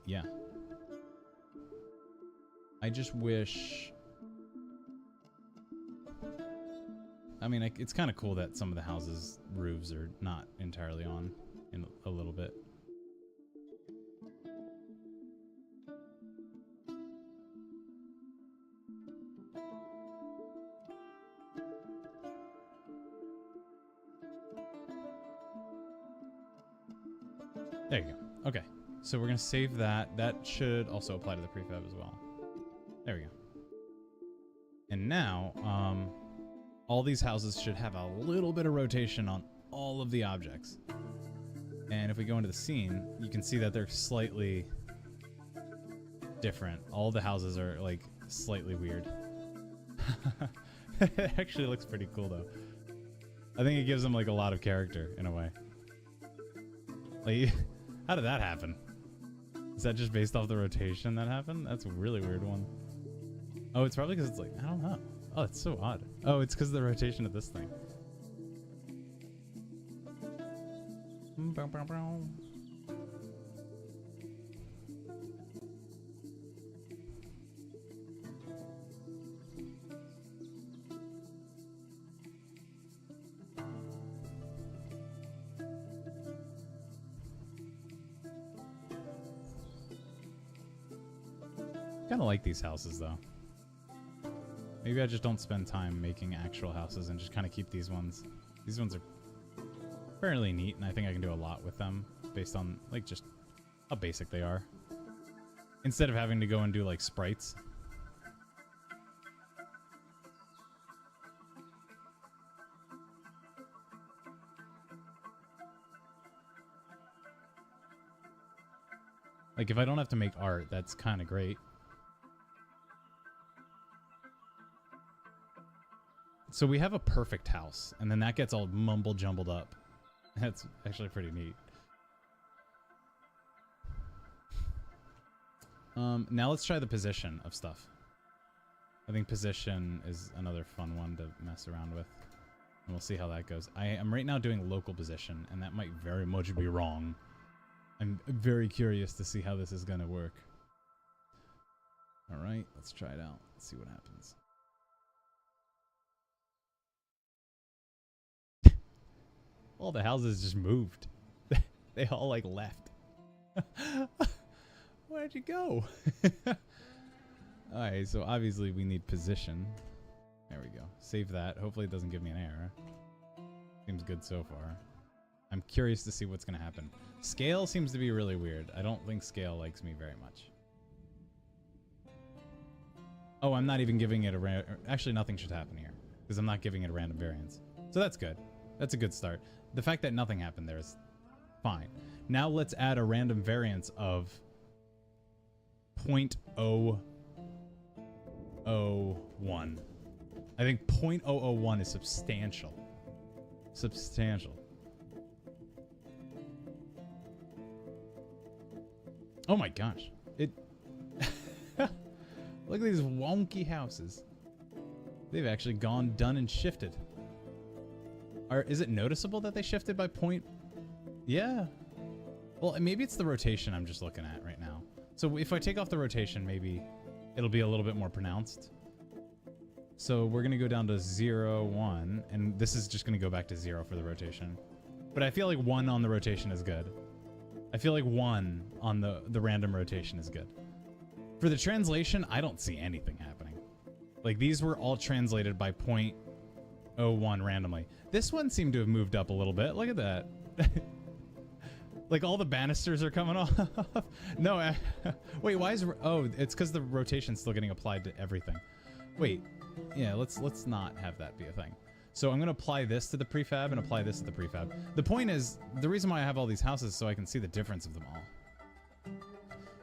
yeah. I just wish... I mean, it's kind of cool that some of the houses' roofs are not entirely on in a little bit. There you go. Okay. So we're going to save that. That should also apply to the prefab as well. There we go. And now, all these houses should have a little bit of rotation on all of the objects. And if we go into the scene, you can see that they're slightly different. All the houses are, like, slightly weird. It actually looks pretty cool, though. I think it gives them, like, a lot of character, in a way. Like, how did that happen? Is that just based off the rotation that happened? That's a really weird one. Oh, it's probably because it's like, I don't know. Oh, it's so odd. Oh, it's because of the rotation of this thing. Kind of like these houses, though. Maybe I just don't spend time making actual houses and just kind of keep these ones. These ones are fairly neat, and I think I can do a lot with them based on, like, just how basic they are. Instead of having to go and do, like, sprites. Like, if I don't have to make art, that's kind of great. So we have a perfect house, and then that gets all mumble-jumbled up. That's actually pretty neat. Now let's try the position of stuff. I think position is another fun one to mess around with. And we'll see how that goes. I am right now doing local position, and that might very much be wrong. I'm very curious to see how this is going to work. Alright, let's try it out. Let's see what happens. All the houses just moved. They all, like, left. Where'd you go? Alright, so obviously we need position. There we go. Save that. Hopefully it doesn't give me an error. Seems good so far. I'm curious to see what's going to happen. Scale seems to be really weird. I don't think scale likes me very much. Oh, I'm not even giving it a actually, nothing should happen here, because I'm not giving it a random variance. So that's good. That's a good start. The fact that nothing happened there is fine. Now let's add a random variance of 0.001. I think 0.001 is substantial. Substantial. Oh my gosh. It look at these wonky houses. They've actually gone, done, and shifted. Is it noticeable that they shifted by point? Yeah. Well, maybe it's the rotation I'm just looking at right now. So if I take off the rotation, maybe it'll be a little bit more pronounced. So we're going to go down to 0, 1, and this is just going to go back to 0 for the rotation. But I feel like 1 on the rotation is good. I feel like 1 on the random rotation is good. For the translation, I don't see anything happening. Like, these were all translated by 0.01 randomly. This one seemed to have moved up a little bit. Look at that. Like, all the banisters are coming off. No, wait, why is... Oh, it's because the rotation's still getting applied to everything. Wait, yeah, let's not have that be a thing. So I'm going to apply this to the prefab and apply this to the prefab. The point is, the reason why I have all these houses is so I can see the difference of them all.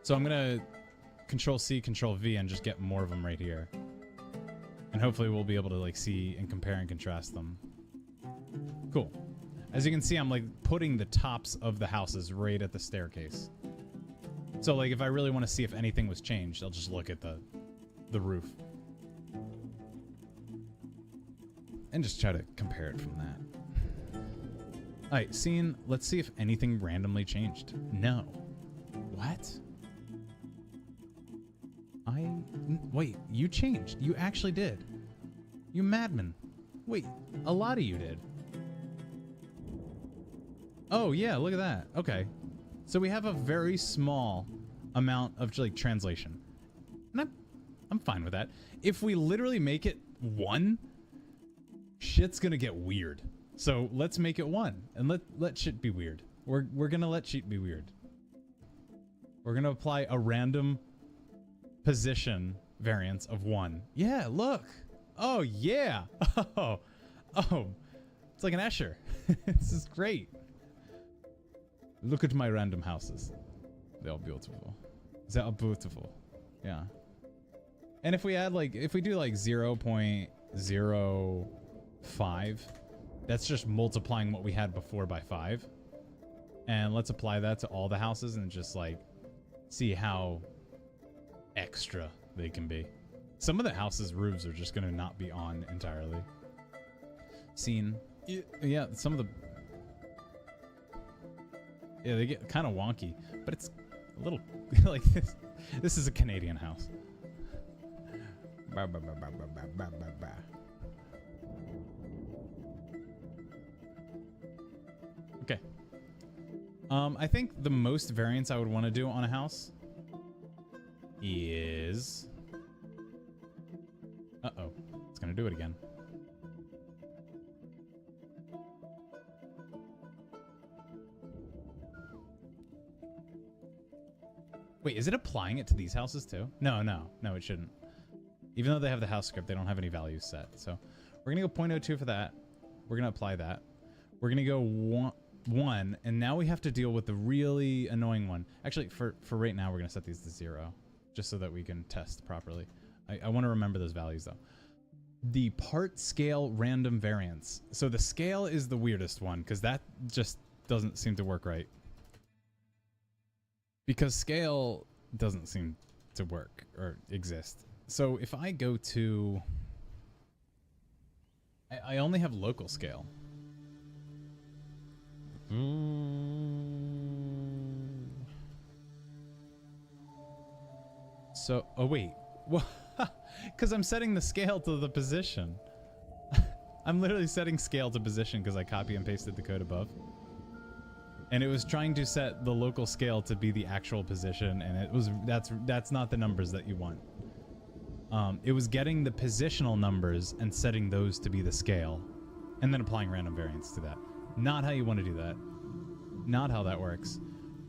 So I'm going to Control-C, Control-V, and just get more of them right here. And hopefully we'll be able to, like, see and compare and contrast them. Cool. As you can see, I'm, like, putting the tops of the houses right at the staircase. So, like, if I really want to see if anything was changed, I'll just look at the roof. And just try to compare it from that. Alright, scene. Let's see if anything randomly changed. No. What? Wait, you changed. You actually did. You madman. Wait, a lot of you did. Oh, yeah, look at that. Okay. So we have a very small amount of, like, translation. And I'm fine with that. If we literally make it 1, shit's gonna get weird. So let's make it 1 and let shit be weird. We're gonna let shit be weird. We're gonna apply a random position variance of 1. Yeah, look. Oh yeah. Oh, it's like an Escher. This is great. Look at my random houses. They're beautiful. They're beautiful. Yeah. And if we add like, if we do like 0.05, that's just multiplying what we had before by 5. And let's apply that to all the houses and just like see how extra they can be. Some of the houses' roofs are just going to not be on entirely. Scene. Yeah, some of the... Yeah, they get kind of wonky, but it's a little like this. This is a Canadian house. Okay. I think the most variance I would want to do on a house is... Uh-oh. It's going to do it again. Wait, is it applying it to these houses too? No, it shouldn't. Even though they have the house script, they don't have any values set. So we're going to go 0.02 for that. We're going to apply that. We're going to go 1, and now we have to deal with the really annoying one. Actually, for right now, we're going to set these to 0, just so that we can test properly. I want to remember those values, though. The part scale random variance. So the scale is the weirdest one, because that just doesn't seem to work right. Because scale doesn't seem to work or exist. So if I go to... I only have local scale. So, oh wait. Well, because I'm setting the scale to the position. I'm literally setting scale to position because I copy and pasted the code above. And it was trying to set the local scale to be the actual position, and it was that's not the numbers that you want. It was getting the positional numbers and setting those to be the scale, and then applying random variance to that. Not how you want to do that. Not how that works.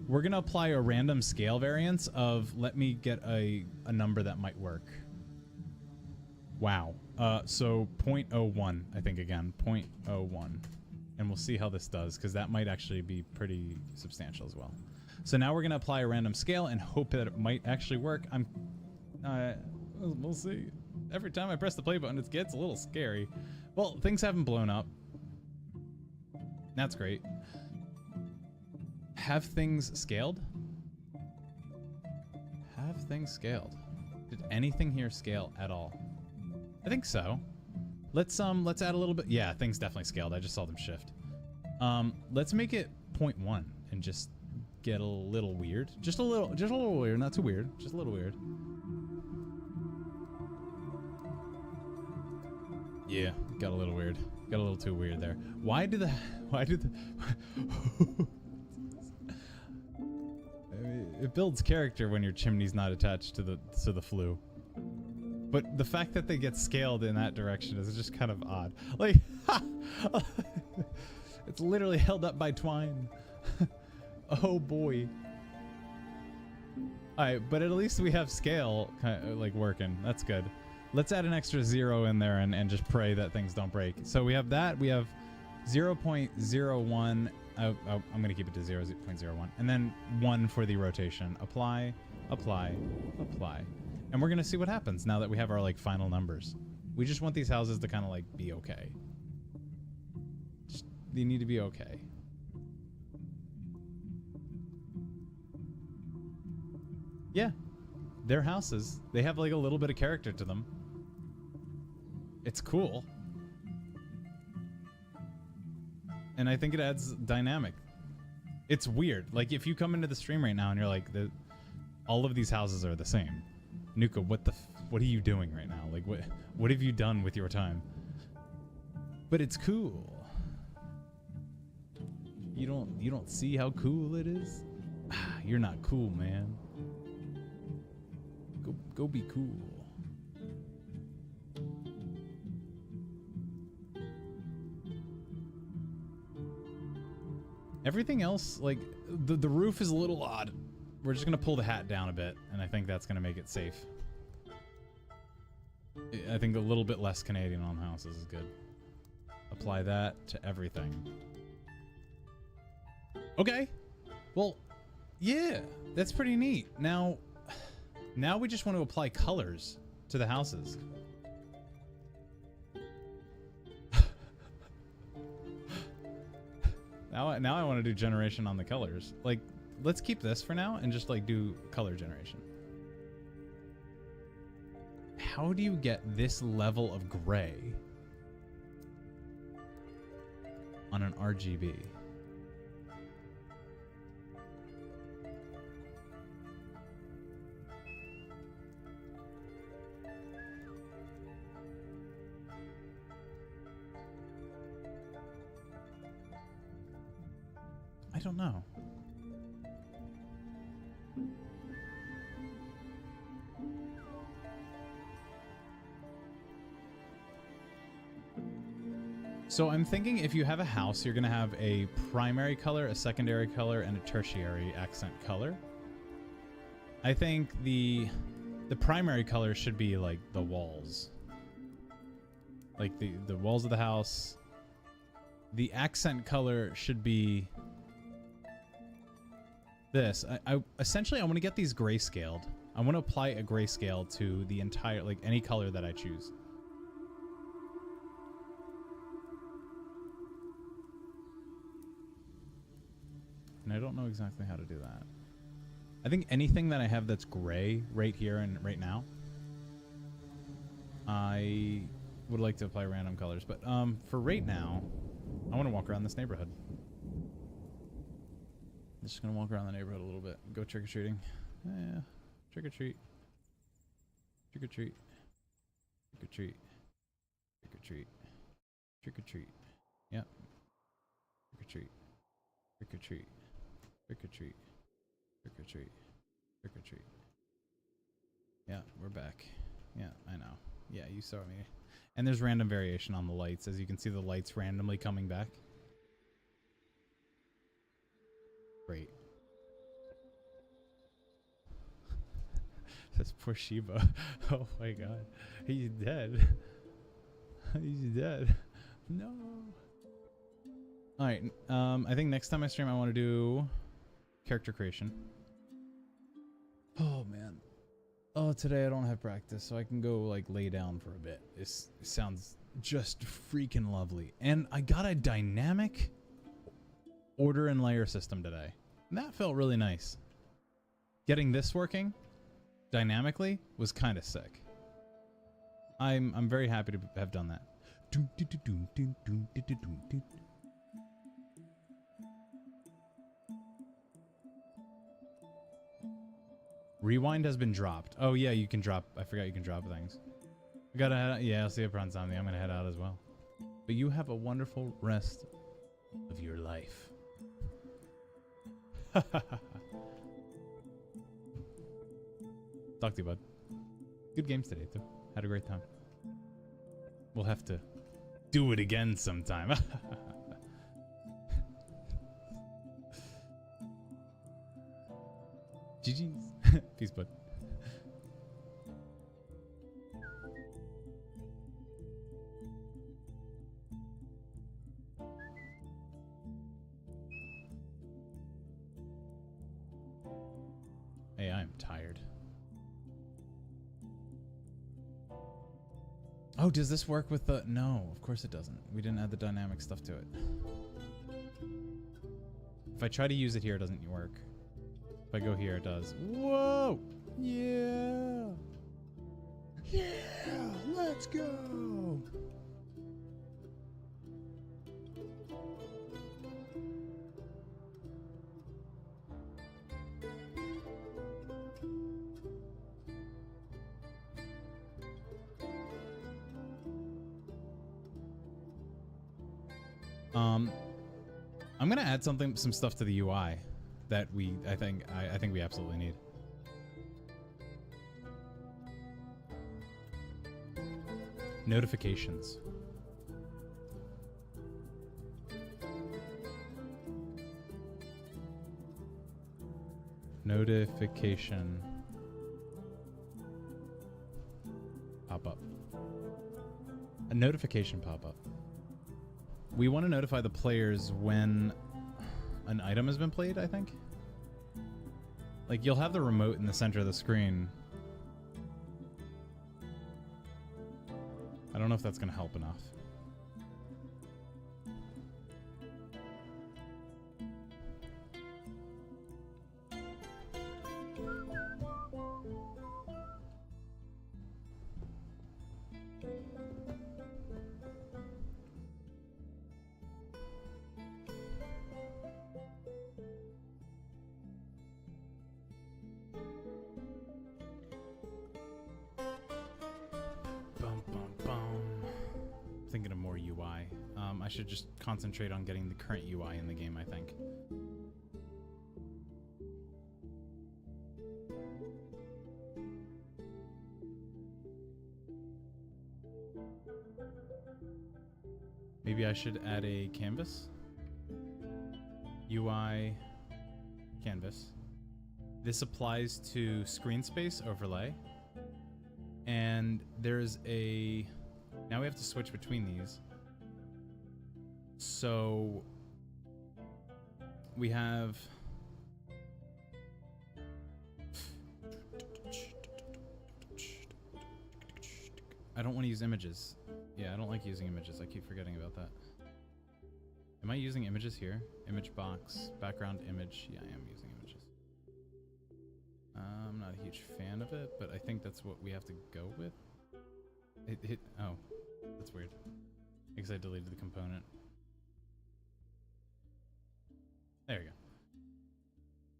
We're gonna apply a random scale variance of, let me get a number that might work. Wow. So 0.01, I think again, 0.01. And we'll see how this does, because that might actually be pretty substantial as well. So now we're going to apply a random scale and hope that it might actually work. We'll see. Every time I press the play button, it gets a little scary. Well, things haven't blown up. That's great. Have things scaled? Have things scaled? Did anything here scale at all? I think so. Let's add a little bit. Yeah, things definitely scaled. I just saw them shift. Let's make it 0.1 and just get a little weird. Just a little weird. Not too weird. Just a little weird. Yeah, got a little weird. Got a little too weird there. Why did the I mean, it builds character when your chimney's not attached to the flue. But the fact that they get scaled in that direction is just kind of odd. Like, it's literally held up by twine. Oh boy. Alright, but at least we have scale kind of like working. That's good. Let's add an extra 0 in there and just pray that things don't break. So we have that. We have 0.01. I'm going to keep it to 0.01. And then 1 for the rotation. Apply, apply, apply. And we're going to see what happens now that we have our like final numbers. We just want these houses to kind of like be okay. They need to be okay. Yeah. They're houses. They have like a little bit of character to them. It's cool. And I think it adds dynamic. It's weird. Like if you come into the stream right now and you're like, all of these houses are the same. Nuka, what are you doing right now? Like, what have you done with your time? But it's cool. You don't see how cool it is? You're not cool, man. Go be cool. Everything else, like, the roof is a little odd. We're just gonna pull the hat down a bit, and I think that's gonna make it safe. I think a little bit less Canadian on houses is good. Apply that to everything. Okay. Well, yeah, that's pretty neat. Now we just want to apply colors to the houses. Now I want to do generation on the colors. Like, let's keep this for now and just like do color generation. How do you get this level of gray on an RGB? I don't know. So I'm thinking if you have a house, you're going to have a primary color, a secondary color, and a tertiary accent color. I think the primary color should be like the walls. Like the walls of the house. The accent color should be this. Essentially, I want to get these grayscaled. I want to apply a grayscale to the entire, like any color that I choose. And I don't know exactly how to do that. I think anything that I have that's gray right here and right now, I would like to apply random colors. But for right now, I want to walk around this neighborhood. I'm just going to walk around the neighborhood a little bit. Go trick-or-treating. Yeah. Trick-or-treat. Trick-or-treat. Trick-or-treat. Trick-or-treat. Trick-or-treat. Yep. Trick-or-treat. Trick-or-treat. Trick-or-treat. Trick-or-treat. Trick-or-treat. Yeah, we're back. Yeah, I know. Yeah, you saw me. And there's random variation on the lights. As you can see, the lights randomly coming back. Great. This poor Shiba. Oh my god. He's dead. He's dead. No. Alright, I think next time I stream I want to do character creation. Oh man. Oh, today I don't have practice, so I can go like lay down for a bit. It sounds just freaking lovely. And I got a dynamic order and layer system today. And that felt really nice. Getting this working dynamically was kind of sick. I'm very happy to have done that. Rewind has been dropped. Oh yeah, you can drop. I forgot you can drop things. I gotta head out. Yeah, I'll see you on something. I'm gonna head out as well. But you have a wonderful rest of your life. Talk to you, bud. Good games today, too. Had a great time. We'll have to do it again sometime. GG's. Peace, bud. Hey, I'm tired. Oh, does this work with the... No, of course it doesn't. We didn't add the dynamic stuff to it. If I try to use it here, it doesn't work. If I go here, it does. Whoa! Yeah! Yeah! Let's go! I'm gonna add some stuff to the UI that I think we absolutely need. Notifications. Notification pop-up. A notification pop-up. We want to notify the players when an item has been played, I think. Like, you'll have the remote in the center of the screen. I don't know if that's going to help enough. I should just concentrate on getting the current UI in the game, I think. Maybe I should add a canvas. UI canvas. This applies to screen space overlay. And there's a... Now we have to switch between these. So we have I don't want to use images. Yeah, I don't like using images. I keep forgetting about that. Am I using images here? Image box, background image. Yeah, I am using images. I'm not a huge fan of it, but I think that's what we have to go with. Oh, that's weird. Because I deleted the component. There you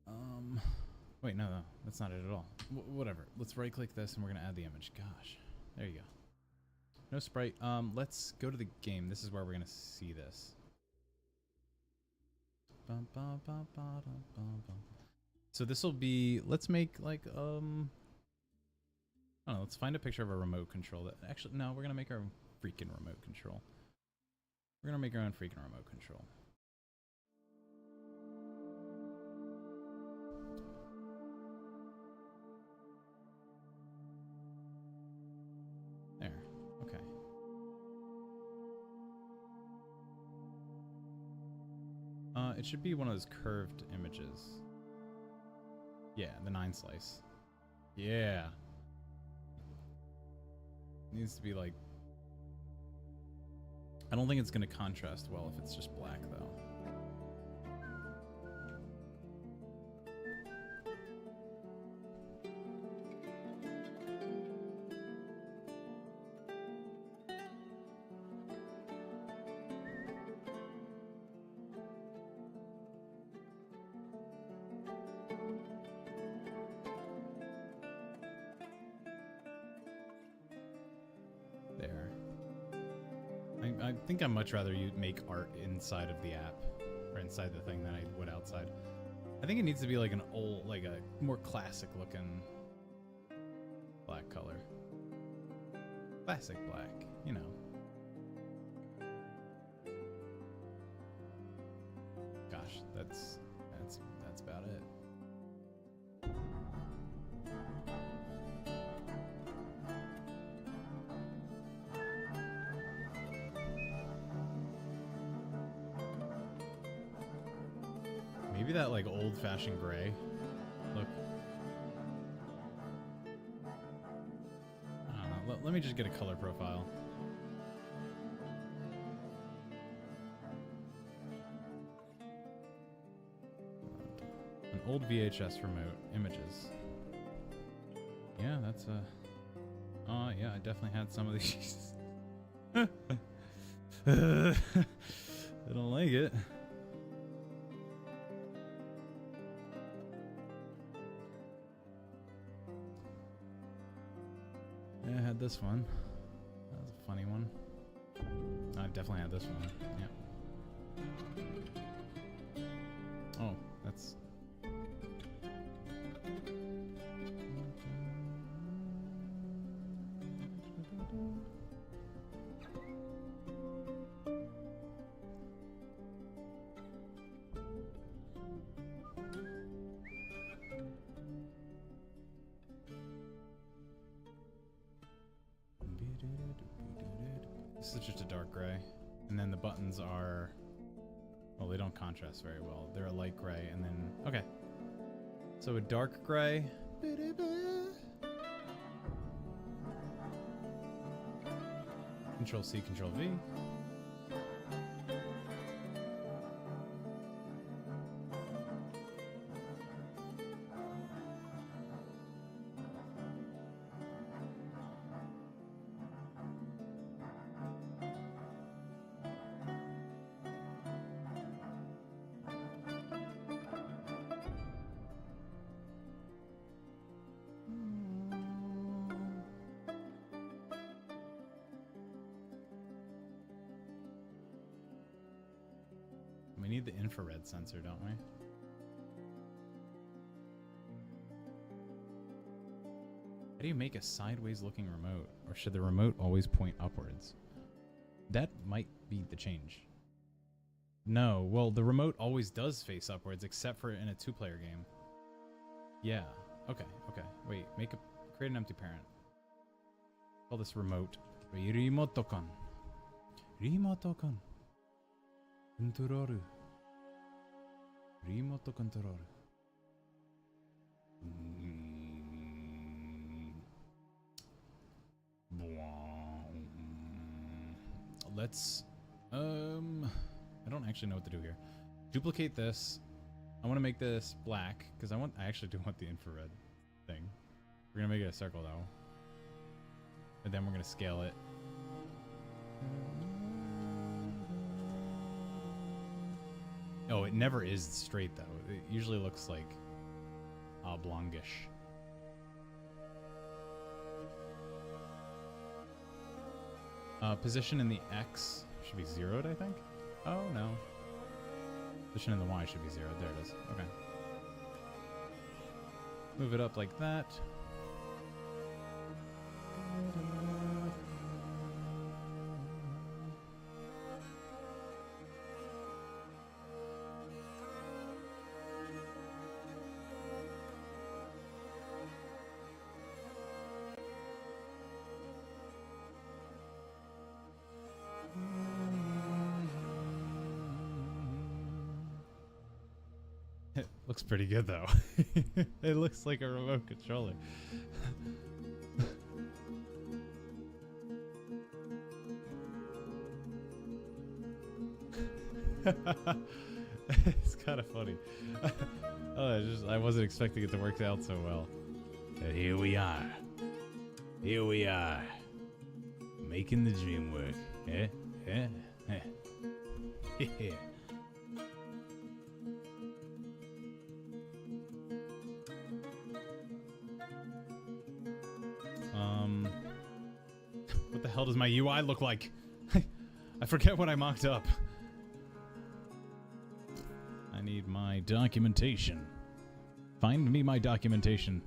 go. Wait, no, that's not it at all. Whatever. Let's right-click this and we're gonna add the image. Gosh, there you go. No sprite. Let's go to the game. This is where we're gonna see this. So this will be. Let's make like I don't know. Let's find a picture of a remote control. That actually no, we're gonna make our freaking remote control. We're gonna make our own freaking remote control. There. Okay. It should be one of those curved images. Yeah, the 9 slice. Yeah. Needs to be like... I don't think it's going to contrast well if it's just black, though. I think I'd much rather you make art inside of the app or inside the thing than I would outside. I think it needs to be like an old, like a more classic looking black color. Classic black, you know. Gosh, that's about it. Maybe that like old-fashioned gray look. I don't know. Let me just get a color profile. An old VHS remote images. Yeah, that's a... Oh, yeah, I definitely had some of these. I don't like it. Yeah, I had this one. That was a funny one. I definitely had this one. Yeah. This is just a dark gray. And then the buttons are, well, they don't contrast very well. They're a light gray and then, okay. So a dark gray. Control C, Control V. We need the infrared sensor, don't we? How do you make a sideways looking remote? Or should the remote always point upwards? That might be the change. No, well, the remote always does face upwards except for in a 2-player game. Yeah. Okay, okay. Wait, create an empty parent. Call this remote. Remote-con. Remote-con. Control. Remote control. Let's I don't actually know what to do here. Duplicate this. I want to make this black because I actually do want the infrared thing. We're gonna make it a circle though. And then we're gonna scale it. Oh, it never is straight though. It usually looks like oblongish. Position in the X should be zeroed, I think. Oh no. Position in the Y should be zeroed. There it is. Okay. Move it up like that. Looks pretty good though. It looks like a remote controller. It's kind of funny. I wasn't expecting it to work out so well. And here we are. Here we are. Making the dream work. Eh? Eh? Eh. Yeah. What the hell does my UI look like? I forget what I mocked up. I need my documentation. Find me my documentation.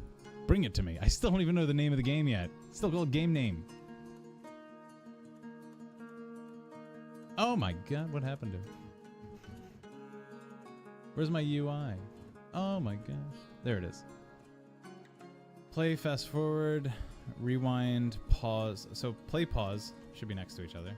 Bring it to me. I still don't even know the name of the game yet. It's still called game name. Oh my god, what happened to it? Where's my UI? Oh my gosh. There it is. Play, fast forward, rewind, pause. So play, pause should be next to each other.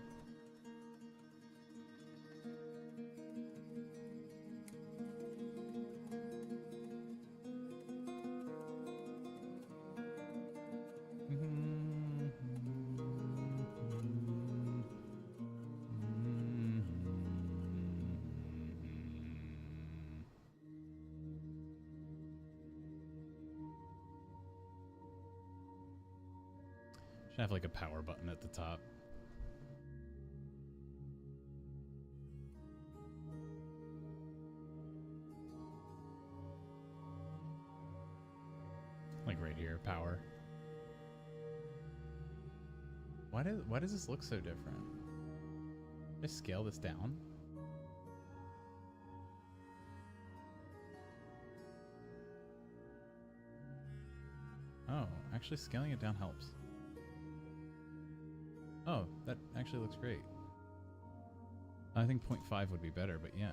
Should have like a power button at the top. Like right here, power. Why does this look so different? Just scale this down. Oh, actually scaling it down helps. Oh, that actually looks great. I think 0.5 would be better, but yeah.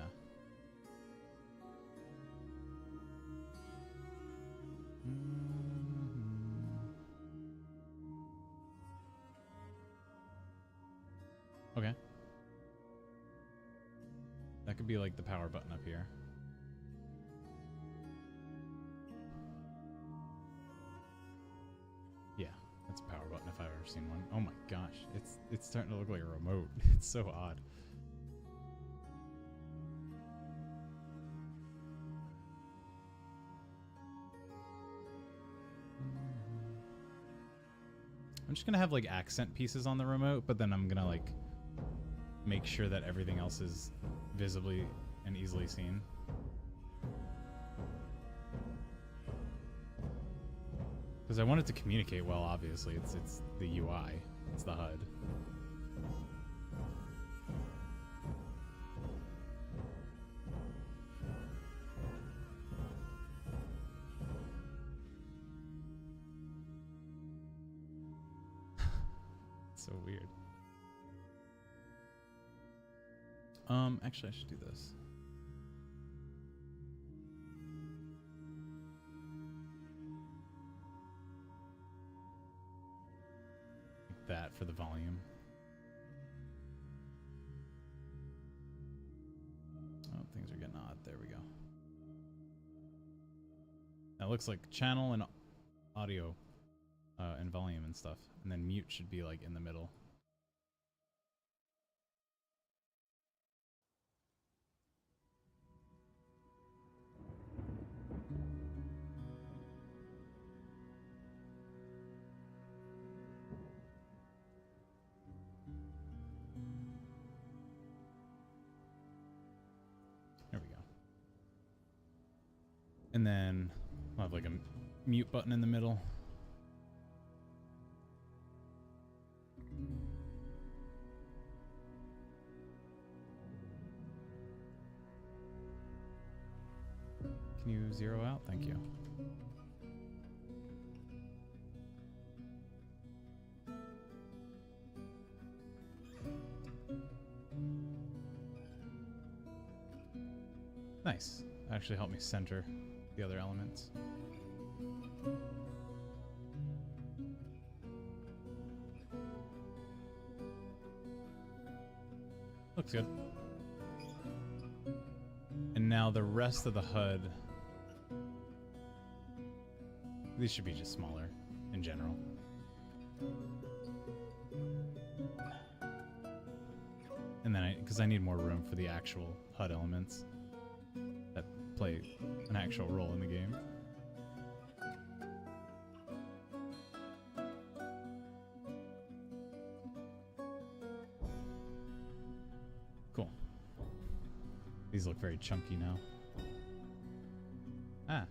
could be like the power button up here. Yeah, that's a power button if I've ever seen one. Oh my gosh, it's starting to look like a remote. It's so odd. I'm just gonna have like accent pieces on the remote, but then I'm gonna like make sure that everything else is visibly and easily seen. Because I want it to communicate well, obviously. It's the UI. It's the HUD. So weird. Actually I should do this. Like that for the volume. Oh, things are getting odd. There we go. That looks like channel and audio and volume and stuff. And then mute should be like in the middle. There we go. And then we'll have like a mute button in the middle. Can you zero out? Thank you. Nice. Actually helped me center the other elements. Looks good. And now the rest of the HUD, these should be just smaller in general. And then because I need more room for the actual HUD elements that play an actual role in the game. Cool. These look very chunky now. Ah.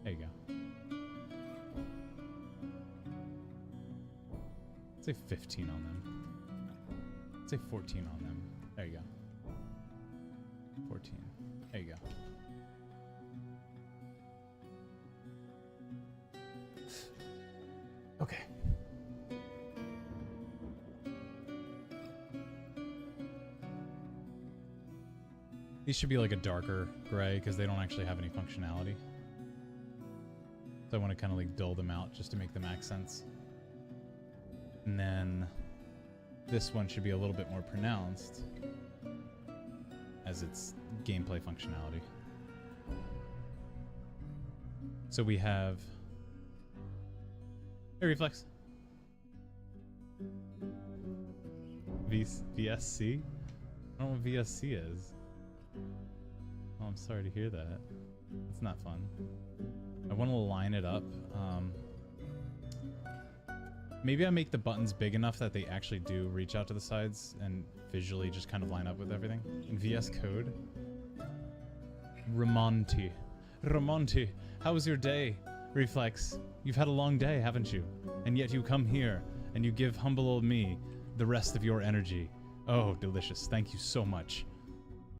There you go. Let's say 15 on them. Let's say 14 on them. There you go. 14. There you go. Okay. These should be like a darker gray because they don't actually have any functionality. So I want to kind of like dull them out just to make them accents. And then this one should be a little bit more pronounced as its gameplay functionality. So we have... Hey, Reflex. VSC? I don't know what VSC is. Oh, I'm sorry to hear that. It's not fun. I want to line it up. Maybe I make the buttons big enough that they actually do reach out to the sides and visually just kind of line up with everything. In VS Code. Ramonti. Ramonti, how was your day? Reflex, you've had a long day, haven't you? And yet you come here and you give humble old me the rest of your energy. Oh, delicious. Thank you so much.